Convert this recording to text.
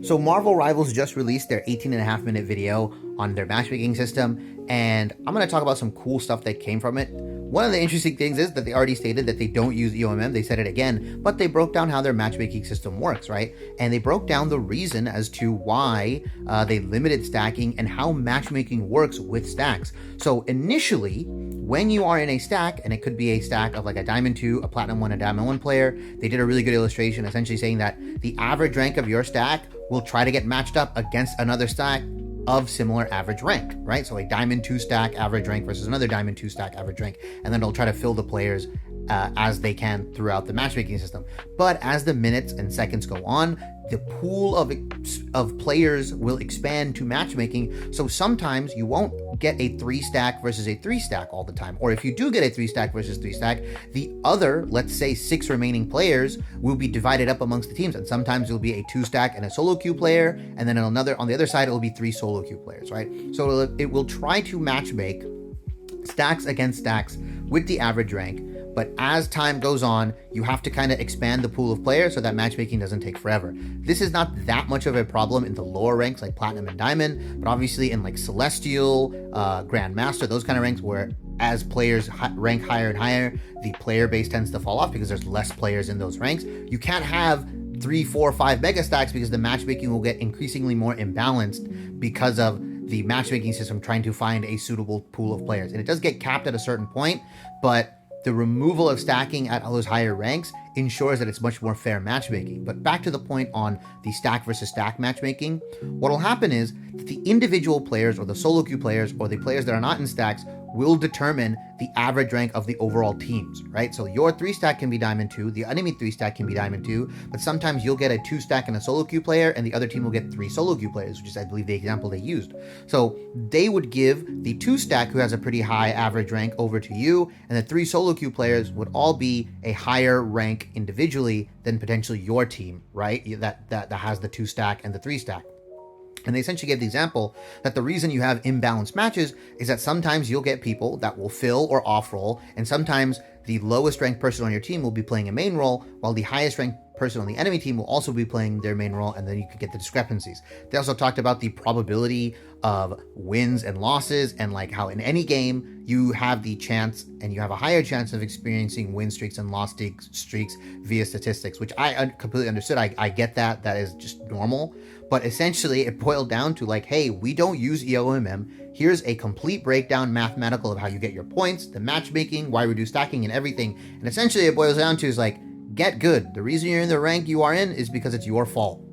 So Marvel Rivals just released their 18.5-minute video on their matchmaking system, and I'm going to talk about some cool stuff that came from it. One of the interesting things is that they already stated that they don't use EOMM. They said it again, but they broke down how their matchmaking system works, right? And they broke down the reason as to why they limited stacking and how matchmaking works with stacks. So initially, when you are in a stack, and it could be a stack of like a Diamond 2, a Platinum 1, a Diamond 1 player, they did a really good illustration essentially saying that the average rank of your stack will try to get matched up against another stack of similar average rank, right? So a Diamond 2 stack average rank versus another Diamond 2 stack average rank, and then it'll try to fill the players as they can throughout the matchmaking system. But as the minutes and seconds go on, the pool of players will expand to matchmaking. So sometimes you won't get a 3 stack versus a 3 stack all the time. Or if you do get a 3 stack versus 3 stack, the other, let's say 6 remaining players will be divided up amongst the teams. And sometimes it'll be a 2 stack and a solo queue player. And then on the other side, it'll be 3 solo queue players, right? So it will try to matchmake stacks against stacks with the average rank. But as time goes on, you have to kind of expand the pool of players so that matchmaking doesn't take forever. This is not that much of a problem in the lower ranks like Platinum and Diamond, but obviously in like Celestial, Grandmaster, those kind of ranks where as players rank higher and higher, the player base tends to fall off because there's less players in those ranks. You can't have 3, 4, 5 mega stacks because the matchmaking will get increasingly more imbalanced because of the matchmaking system trying to find a suitable pool of players. And it does get capped at a certain point, but the removal of stacking at all those higher ranks ensures that it's much more fair matchmaking. But back to the point on the stack versus stack matchmaking, what will happen is that the individual players or the solo queue players or the players that are not in stacks will determine the average rank of the overall teams, right? So your 3 stack can be Diamond 2, the enemy 3 stack can be Diamond 2, but sometimes you'll get a 2 stack and a solo queue player, and the other team will get 3 solo queue players, which is, I believe, the example they used. So they would give the 2 stack, who has a pretty high average rank, over to you, and the 3 solo queue players would all be a higher rank individually than potentially your team, right? That has the 2 stack and the 3 stack. And they essentially gave the example that the reason you have imbalanced matches is that sometimes you'll get people that will fill or off role, and sometimes the lowest ranked person on your team will be playing a main role, while the highest ranked person on the enemy team will also be playing their main role, and then you could get the discrepancies. They also talked about the probability of wins and losses, and like how in any game you have the chance and you have a higher chance of experiencing win streaks and loss streaks via statistics, which I completely understood. I get that. That is just normal. But essentially it boiled down to like, hey, we don't use EOMM. Here's a complete breakdown mathematical of how you get your points, the matchmaking, why we do stacking and everything. And essentially it boils down to is like, get good. The reason you're in the rank you are in is because it's your fault.